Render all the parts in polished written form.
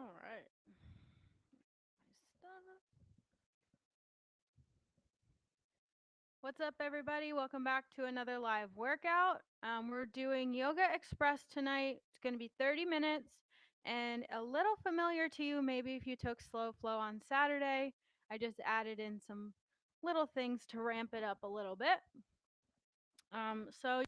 All right. What's up, everybody? Welcome back to another live workout. We're doing Yoga Express tonight. It's going to be 30 minutes and a little familiar to you, maybe if you took Slow Flow on Saturday. I just added in some little things to ramp it up a little bit. So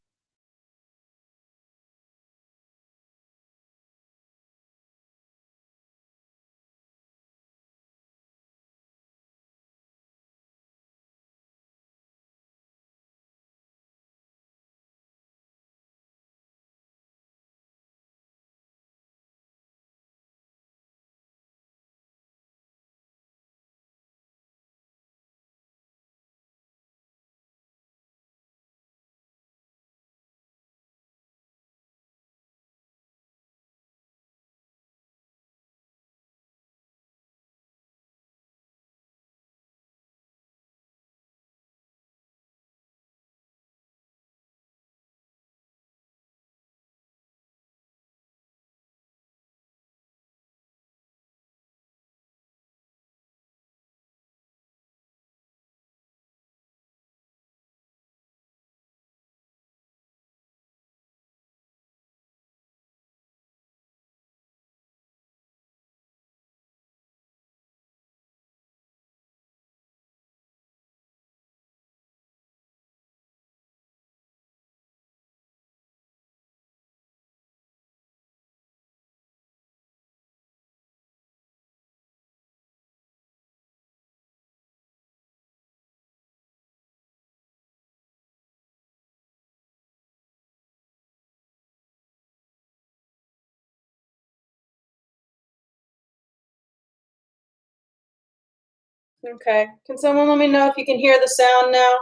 okay, can someone let me know if you can hear the sound now?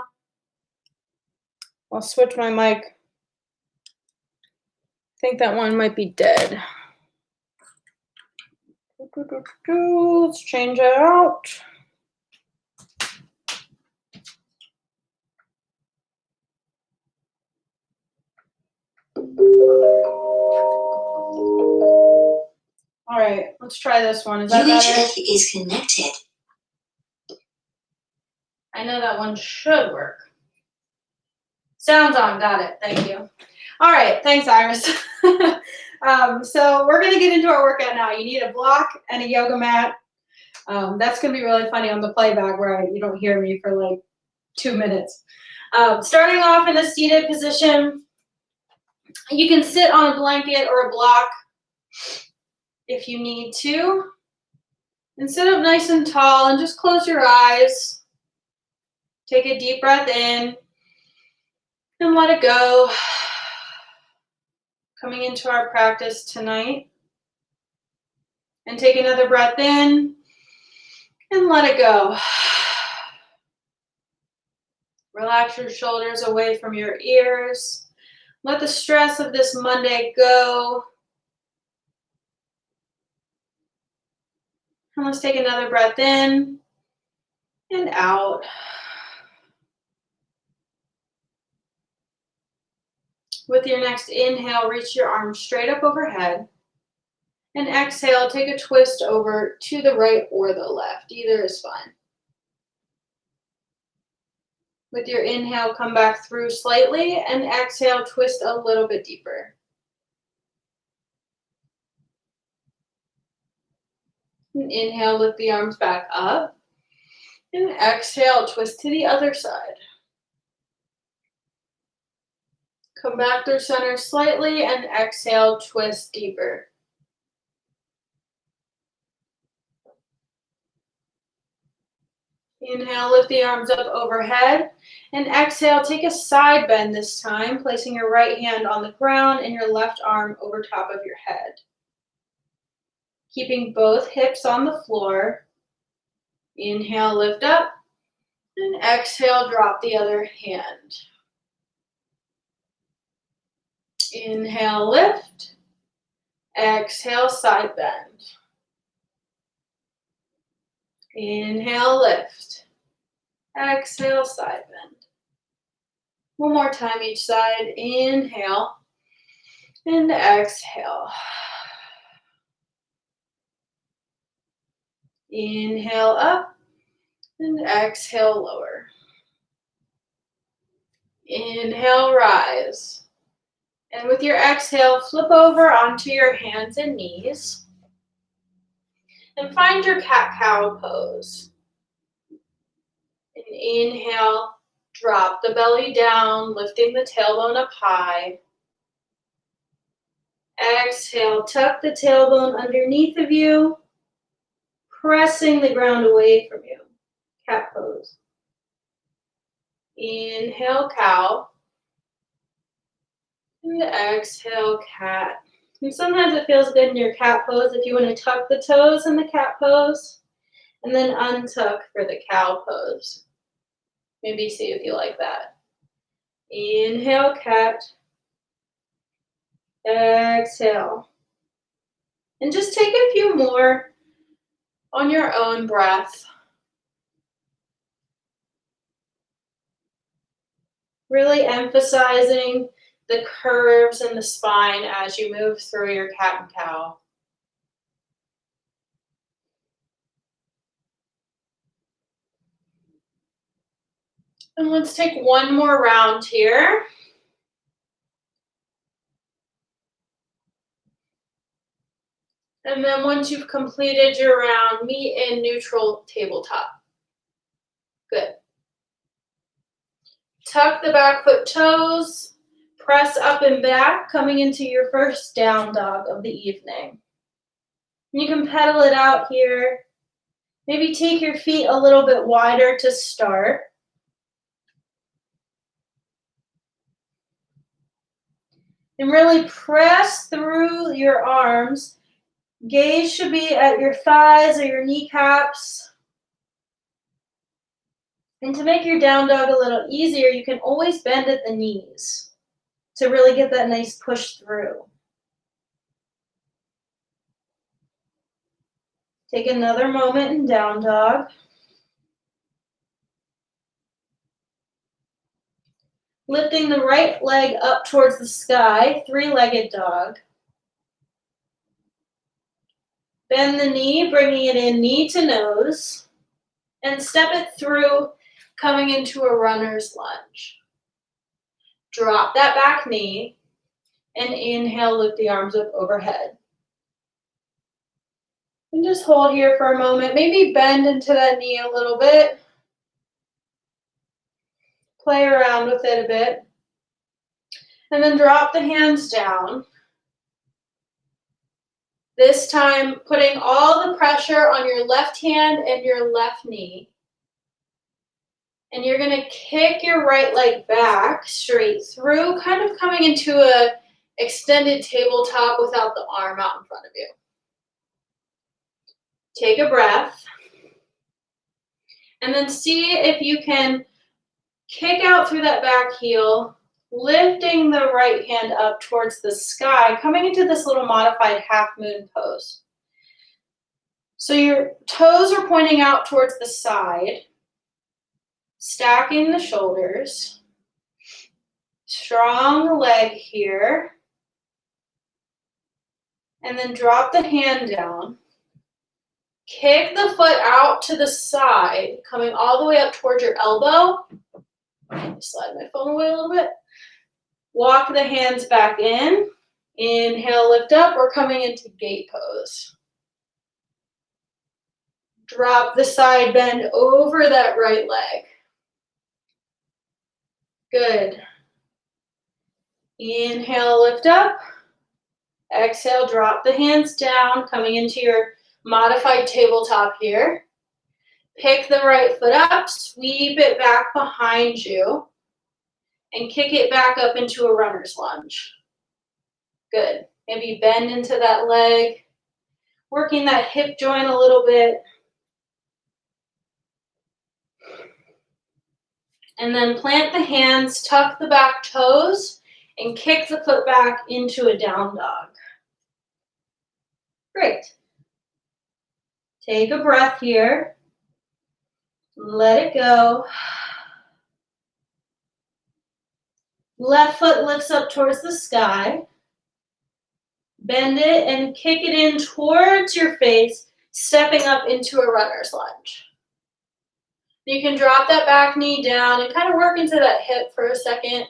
I'll switch my mic. I think that one might be dead. Let's change it out. All right, let's try this one. Is that better? UHF is connected. I know that one should work. Sounds on, got it, thank you. All right, thanks, Iris. So we're gonna get into our workout now. You need a block and a yoga mat. That's gonna be really funny on the playback where you don't hear me for like 2 minutes. Starting off in a seated position, you can sit on a blanket or a block if you need to. And sit up nice and tall and just close your eyes. Take a deep breath in and let it go. Coming into our practice tonight. And take another breath in and let it go. Relax your shoulders away from your ears. Let the stress of this Monday go. And let's take another breath in and out. With your next inhale, reach your arms straight up overhead. And exhale, take a twist over to the right or the left. Either is fine. With your inhale, come back through slightly, and exhale, twist a little bit deeper. And inhale, lift the arms back up. And exhale, twist to the other side. Come back through center slightly, and exhale, twist deeper. Inhale, lift the arms up overhead, and exhale, take a side bend this time, placing your right hand on the ground and your left arm over top of your head. Keeping both hips on the floor. Inhale, lift up, and exhale, drop the other hand. Inhale, lift. Exhale, side bend. Inhale, lift. Exhale, side bend. One more time each side. Inhale and exhale. Inhale up and exhale lower. Inhale, rise. And with your exhale, flip over onto your hands and knees. And find your cat-cow pose. And inhale, drop the belly down, lifting the tailbone up high. Exhale, tuck the tailbone underneath of you, pressing the ground away from you. Cat pose. Inhale, cow. And exhale, cat. And sometimes it feels good in your cat pose if you want to tuck the toes in the cat pose, and then untuck for the cow pose. Maybe see if you like that. Inhale, cat. Exhale. And just take a few more on your own breath. Really emphasizing the curves in the spine as you move through your cat and cow. And let's take one more round here. And then once you've completed your round, meet in neutral tabletop. Good. Tuck the back foot toes, press up and back, coming into your first down dog of the evening. You can pedal it out here. Maybe take your feet a little bit wider to start. And really press through your arms. Gaze should be at your thighs or your kneecaps. And to make your down dog a little easier, you can always bend at the knees to really get that nice push through. Take another moment in down dog. Lifting the right leg up towards the sky, three-legged dog. Bend the knee, bringing it in knee to nose, and step it through, coming into a runner's lunge. Drop that back knee, and inhale, lift the arms up overhead. And just hold here for a moment. Maybe bend into that knee a little bit. Play around with it a bit. And then drop the hands down. This time, putting all the pressure on your left hand and your left knee. And you're going to kick your right leg back straight through, kind of coming into a extended tabletop without the arm out in front of you. Take a breath. And then see if you can kick out through that back heel, lifting the right hand up towards the sky, coming into this little modified half moon pose. So your toes are pointing out towards the side, stacking the shoulders, strong leg here, and then drop the hand down. Kick the foot out to the side, coming all the way up towards your elbow. Slide my phone away a little bit. Walk the hands back in. Inhale, lift up. We're coming into gate pose. Drop the side bend over that right leg. Good. Inhale, lift up. Exhale, drop the hands down, coming into your modified tabletop here. Pick the right foot up, sweep it back behind you, and kick it back up into a runner's lunge. Good. Maybe bend into that leg, working that hip joint a little bit. And then plant the hands, tuck the back toes, and kick the foot back into a down dog. Great. Take a breath here. Let it go. Left foot lifts up towards the sky. Bend it and kick it in towards your face, stepping up into a runner's lunge. You can drop that back knee down and kind of work into that hip for a second.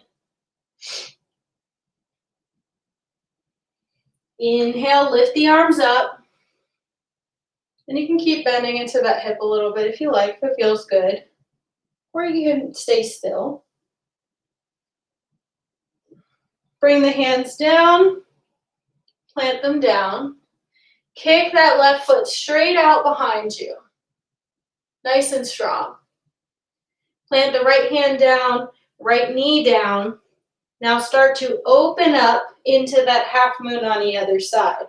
Inhale, lift the arms up. And you can keep bending into that hip a little bit if you like, if it feels good. Or you can stay still. Bring the hands down, plant them down. Kick that left foot straight out behind you. Nice and strong. Plant the right hand down, right knee down. Now start to open up into that half moon on the other side.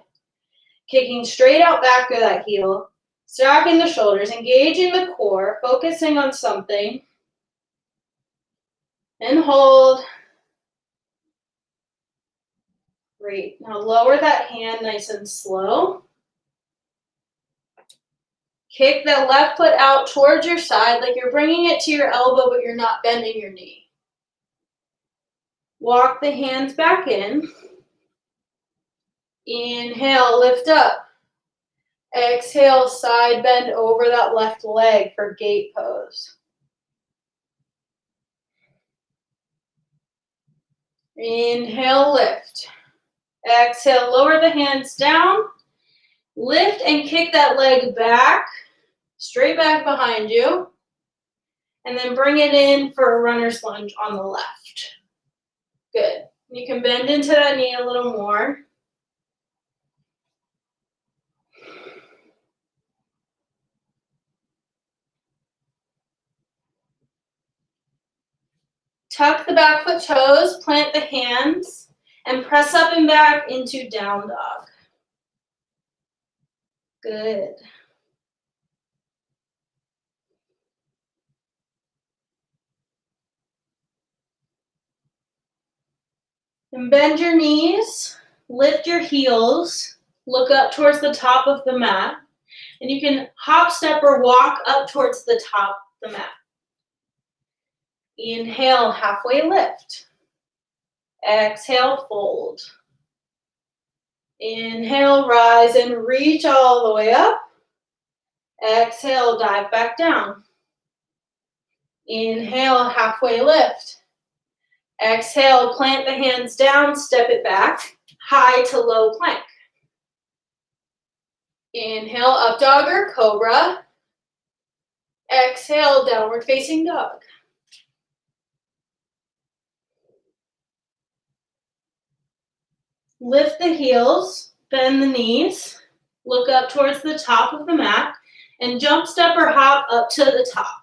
Kicking straight out back of that heel, stacking the shoulders, engaging the core, focusing on something. And hold. Great. Now lower that hand nice and slow. Kick that left foot out towards your side like you're bringing it to your elbow, but you're not bending your knee. Walk the hands back in. Inhale, lift up. Exhale, side bend over that left leg for gate pose. Inhale, lift. Exhale, lower the hands down. Lift and kick that leg back, straight back behind you. And then bring it in for a runner's lunge on the left. Good. You can bend into that knee a little more. Tuck the back foot toes, plant the hands, and press up and back into down dog. Good. And bend your knees, lift your heels, look up towards the top of the mat, and you can hop, step, or walk up towards the top of the mat. Inhale, halfway lift. Exhale, fold. Inhale, rise and reach all the way up. Exhale, dive back down. Inhale, halfway lift. Exhale, plant the hands down, step it back, high to low plank. Inhale, up dog or cobra. Exhale, downward facing dog. Lift the heels, bend the knees, look up towards the top of the mat, and jump, step, or hop up to the top.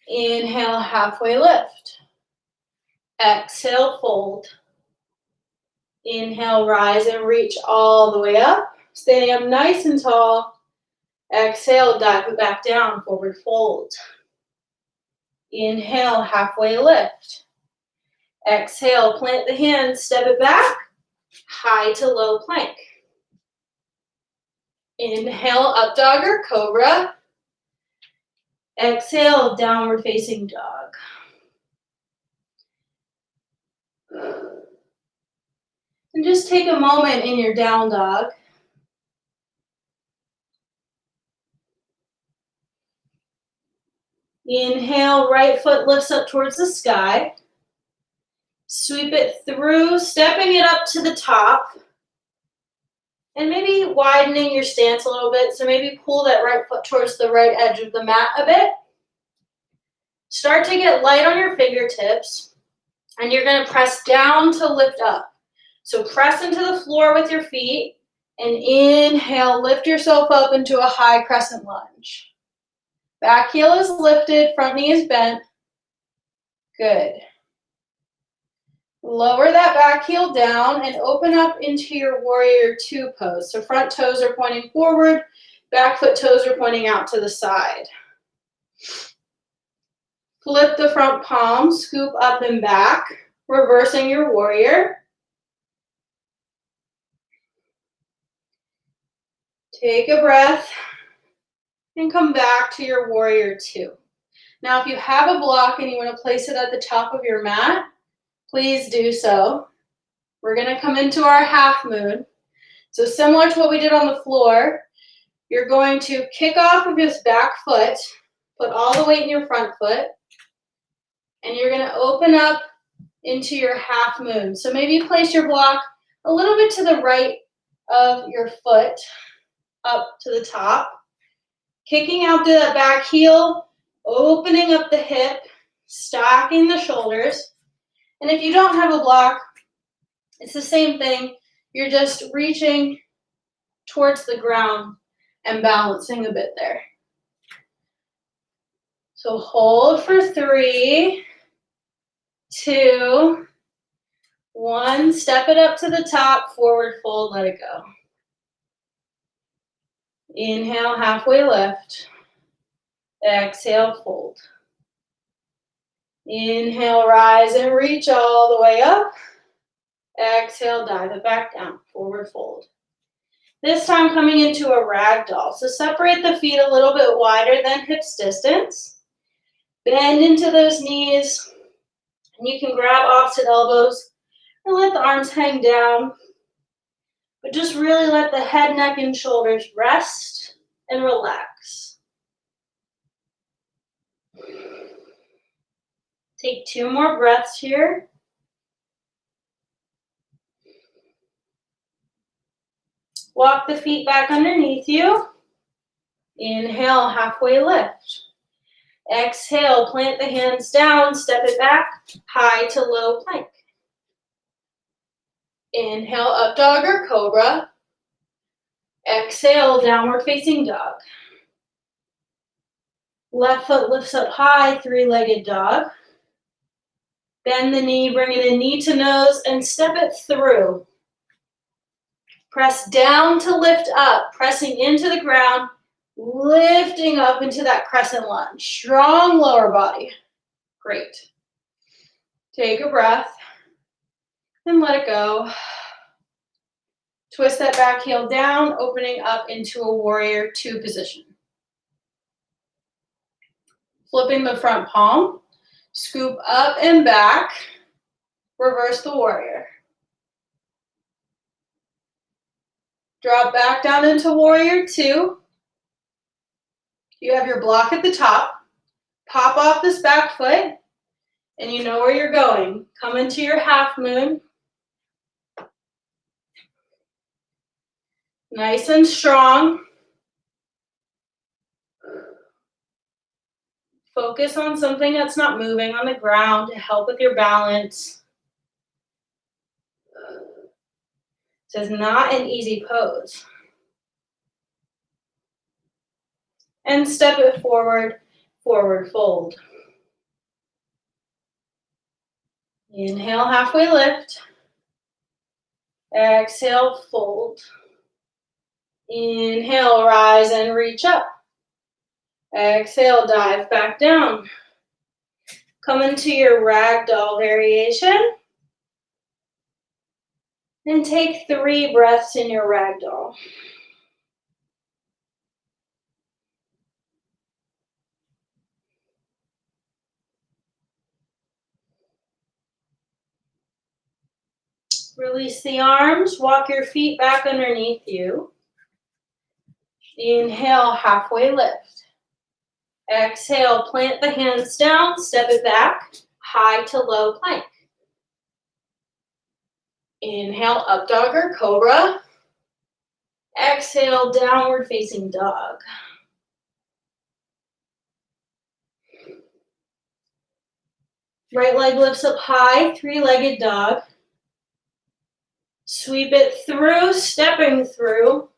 Inhale, halfway lift. Exhale, fold. Inhale, rise and reach all the way up. Standing up nice and tall. Exhale, dive it back down, forward fold. Inhale, halfway lift. Exhale, plant the hands, step it back, high to low plank. Inhale, up dog or cobra. Exhale, downward facing dog. And just take a moment in your down dog. Inhale, right foot lifts up towards the sky. Sweep it through, stepping it up to the top. And maybe widening your stance a little bit. So maybe pull that right foot towards the right edge of the mat a bit. Start to get light on your fingertips. And you're going to press down to lift up. So press into the floor with your feet. And inhale, lift yourself up into a high crescent lunge. Back heel is lifted, front knee is bent. Good. Lower that back heel down and open up into your warrior two pose. So front toes are pointing forward, back foot toes are pointing out to the side. Flip the front palm, scoop up and back, reversing your warrior. Take a breath and come back to your warrior two. Now, if you have a block and you want to place it at the top of your mat, please do so. We're going to come into our half moon. So similar to what we did on the floor, you're going to kick off of this back foot, put all the weight in your front foot, and you're going to open up into your half moon. So maybe place your block a little bit to the right of your foot, up to the top, kicking out through that back heel, opening up the hip, stacking the shoulders. And if you don't have a block, it's the same thing. You're just reaching towards the ground and balancing a bit there. So hold for 3, 2, 1. Step it up to the top, forward fold, let it go. Inhale, halfway lift. Exhale, fold. Inhale, rise and reach all the way up. Exhale, dive it back down, forward fold. This time coming into a ragdoll. So separate the feet a little bit wider than hips distance. Bend into those knees. And you can grab opposite elbows and let the arms hang down. But just really let the head, neck, and shoulders rest and relax. Take 2 more breaths here. Walk the feet back underneath you. Inhale, halfway lift. Exhale, plant the hands down, step it back, high to low plank. Inhale, up dog or cobra. Exhale, downward facing dog. Left foot lifts up high, 3-legged dog. Bend the knee, bring it in knee to nose, and step it through. Press down to lift up, pressing into the ground, lifting up into that crescent lunge. Strong lower body. Great. Take a breath and let it go. Twist that back heel down, opening up into a warrior 2 position. Flipping the front palm, scoop up and back, reverse the warrior. Drop back down into warrior 2. You have your block at the top. Pop off this back foot, and you know where you're going. Come into your half moon. Nice and strong. Focus on something that's not moving on the ground to help with your balance. This is not an easy pose. And step it forward, forward fold. Inhale, halfway lift. Exhale, fold. Inhale, rise and reach up. Exhale, dive back down. Come into your ragdoll variation. And take 3 breaths in your ragdoll. Release the arms, walk your feet back underneath you. Inhale, halfway lift. Exhale, plant the hands down, step it back, high to low plank. Inhale, up dog or cobra. Exhale, downward facing dog. Right leg lifts up high, 3-legged dog. Sweep it through, stepping through.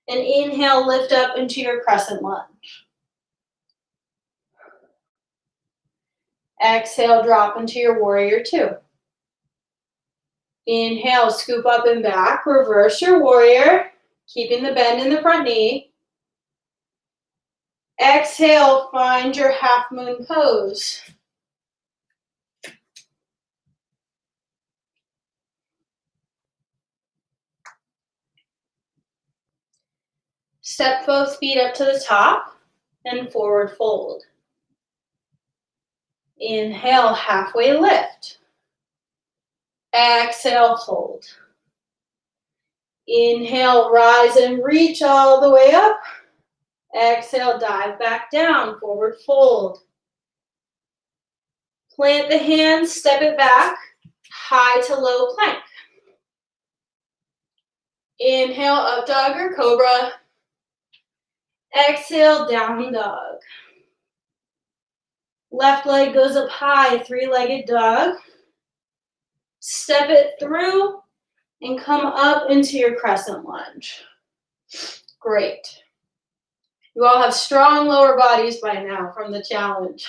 And inhale, lift up into your crescent lunge. Exhale, drop into your warrior 2. Inhale, scoop up and back, reverse your warrior, keeping the bend in the front knee. Exhale, find your half moon pose. Step both feet up to the top and forward fold. Inhale, halfway lift. Exhale, fold. Inhale, rise and reach all the way up. Exhale, dive back down, forward fold. Plant the hands, step it back, high to low plank. Inhale, up dog or cobra. Exhale, down dog. Left leg goes up high, three-legged dog. Step it through and come up into your crescent lunge. Great. You all have strong lower bodies by now from the challenge.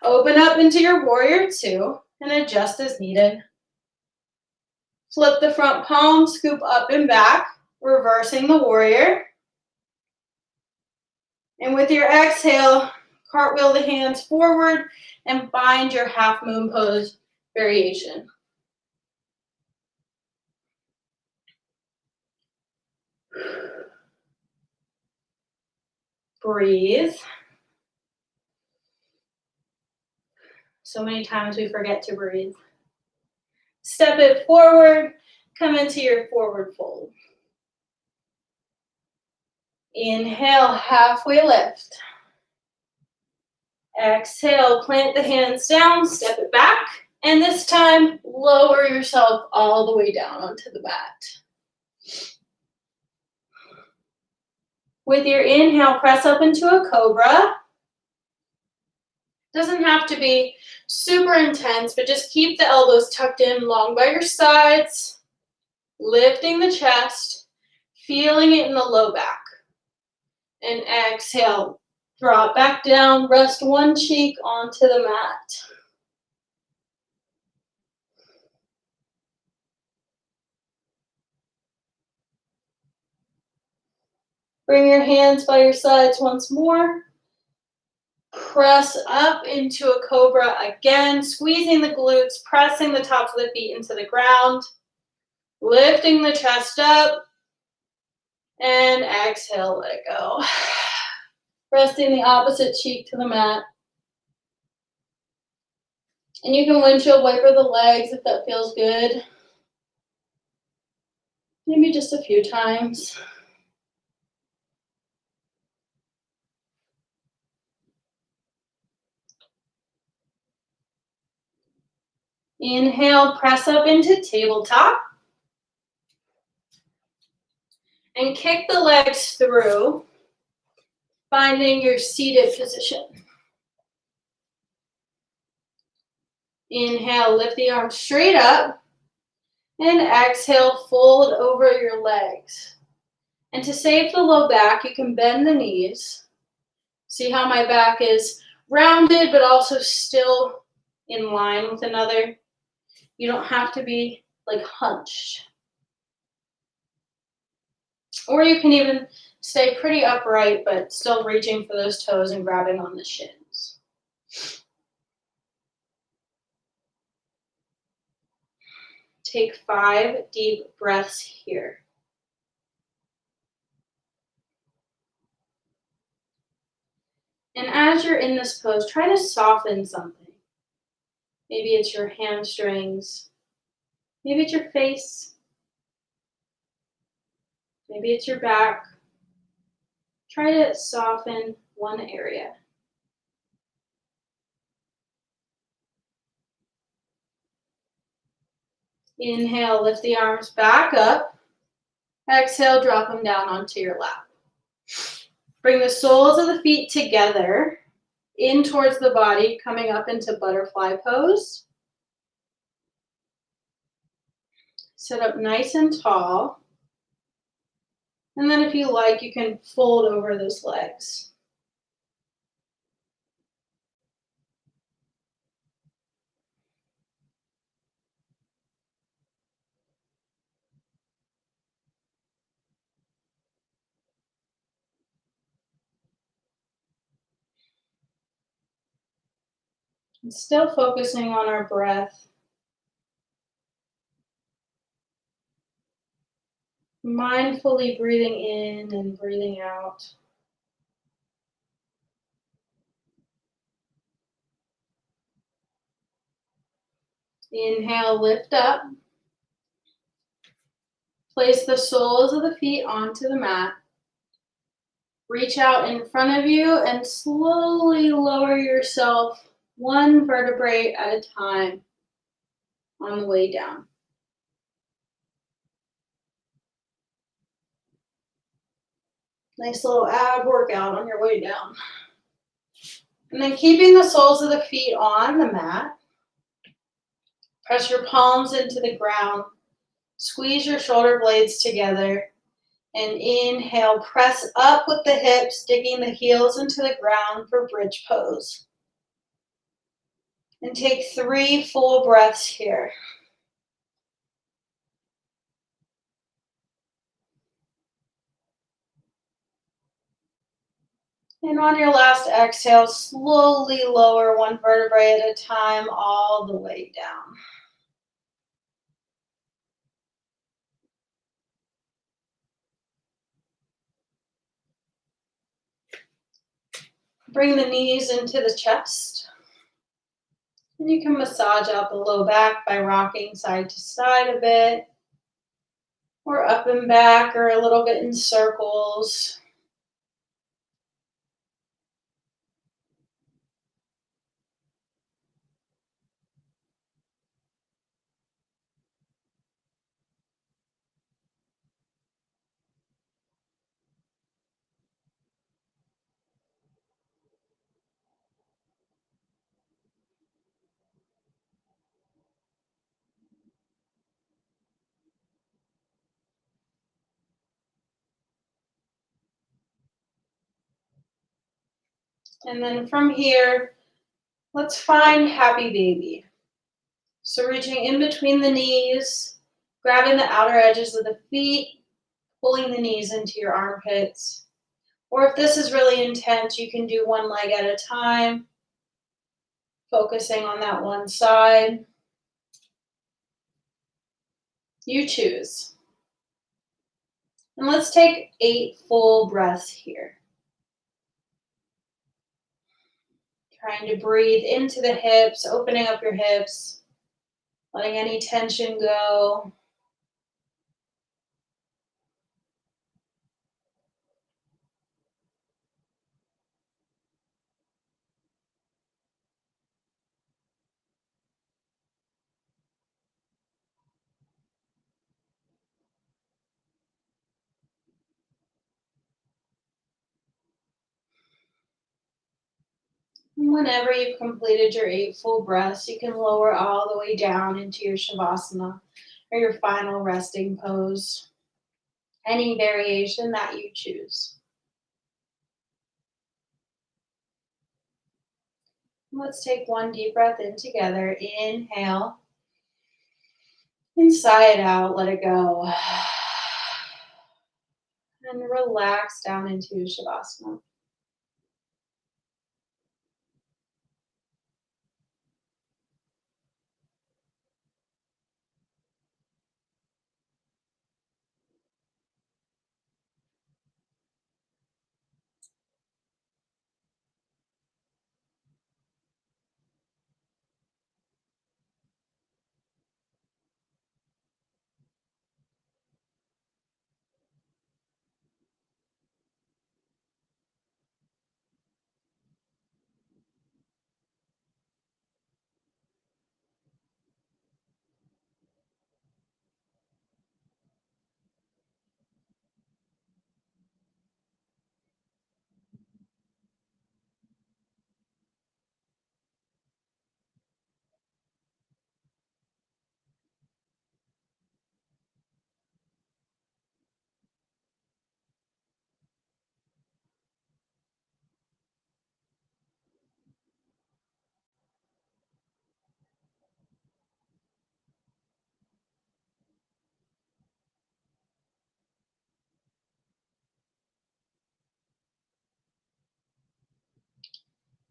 Open up into your warrior two and adjust as needed. Flip the front palm, scoop up and back, reversing the warrior. And with your exhale, cartwheel the hands forward and find your half moon pose variation. Breathe. So many times we forget to breathe. Step it forward, come into your forward fold. Inhale, halfway lift. Exhale, plant the hands down, step it back, and this time lower yourself all the way down onto the mat. With your inhale, press up into a cobra. Doesn't have to be super intense, but just keep the elbows tucked in long by your sides, lifting the chest, feeling it in the low back. And exhale, drop back down, rest one cheek onto the mat. Bring your hands by your sides once more. Press up into a cobra again, squeezing the glutes, pressing the tops of the feet into the ground, lifting the chest up, and exhale, let it go. Resting the opposite cheek to the mat. And you can windshield wiper the legs if that feels good. Maybe just a few times. Inhale, press up into tabletop. And kick the legs through, finding your seated position. Inhale, lift the arms straight up. And exhale, fold over your legs. And to save the low back, you can bend the knees. See how my back is rounded, but also still in line with another. You don't have to be like hunched. Or you can even stay pretty upright, but still reaching for those toes and grabbing on the shins. Take 5 deep breaths here. And as you're in this pose, try to soften something. Maybe it's your hamstrings. Maybe it's your face. Maybe it's your back. Try to soften one area. Inhale, lift the arms back up. Exhale, drop them down onto your lap. Bring the soles of the feet together, in towards the body, coming up into butterfly pose. Sit up nice and tall. And then if you like, you can fold over those legs. And still focusing on our breath. Mindfully breathing in and breathing out. Inhale, lift up. Place the soles of the feet onto the mat. Reach out in front of you and slowly lower yourself one vertebrae at a time on the way down. Nice little ab workout on your way down. And then keeping the soles of the feet on the mat, press your palms into the ground. Squeeze your shoulder blades together. And inhale, press up with the hips, digging the heels into the ground for bridge pose. And take 3 full breaths here. And on your last exhale, slowly lower one vertebrae at a time all the way down. Bring the knees into the chest. And you can massage out the low back by rocking side to side a bit, or up and back, or a little bit in circles. And then from here, let's find happy baby. So reaching in between the knees, grabbing the outer edges of the feet, pulling the knees into your armpits. Or if this is really intense, you can do one leg at a time, focusing on that one side. You choose. And let's take 8 full breaths here. Trying to breathe into the hips, opening up your hips, letting any tension go. And whenever you've completed your 8 full breaths, you can lower all the way down into your Shavasana or your final resting pose. Any variation that you choose. Let's take one deep breath in together. Inhale. And sigh it out. Let it go. And relax down into Shavasana.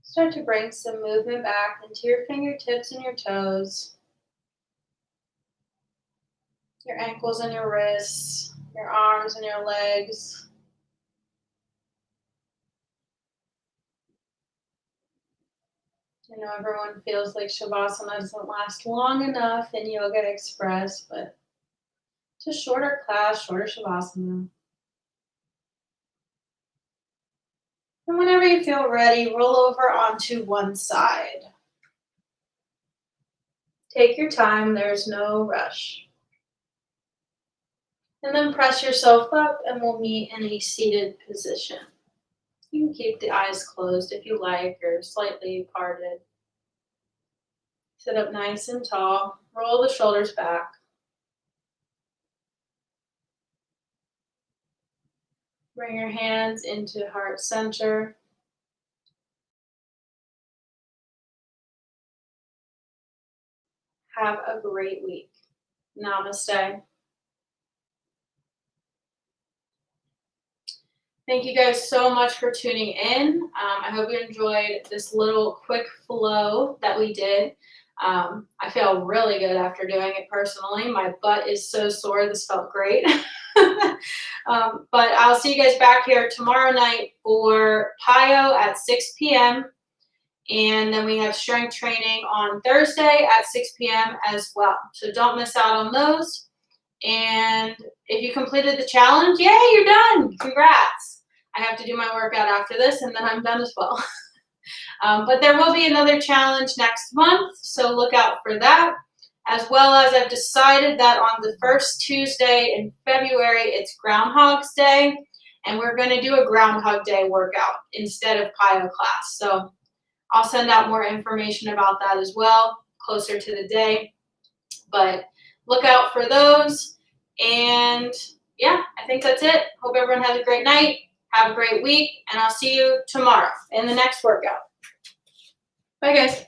Start to bring some movement back into your fingertips and your toes, your ankles and your wrists, your arms and your legs. I know everyone feels like Shavasana doesn't last long enough in Yoga Express, but Just shorter class, shorter shavasana. And whenever you feel ready, roll over onto one side. Take your time, there's no rush. And then press yourself up and we'll meet in a seated position. You can keep the eyes closed if you like or slightly parted. Sit up nice and tall. Roll the shoulders back. Bring your hands into heart center. Have a great week. Namaste. Thank you guys so much for tuning in. I hope you enjoyed this little quick flow that we did. I feel really good after doing it personally. My butt is so sore. This felt great. But I'll see you guys back here tomorrow night for PIO at 6 p.m. And then we have strength training on Thursday at 6 p.m. as well. So don't miss out on those. And if you completed the challenge, yay, you're done. Congrats. I have to do my workout after this, and then I'm done as well. But there will be another challenge next month, so look out for that. As well as I've decided that on the first Tuesday in February, it's Groundhog's Day, and we're going to do a Groundhog Day workout instead of PIO class. So I'll send out more information about that as well closer to the day. But look out for those. And yeah, I think that's it. Hope everyone has a great night. Have a great week. And I'll see you tomorrow in the next workout. Bye, guys.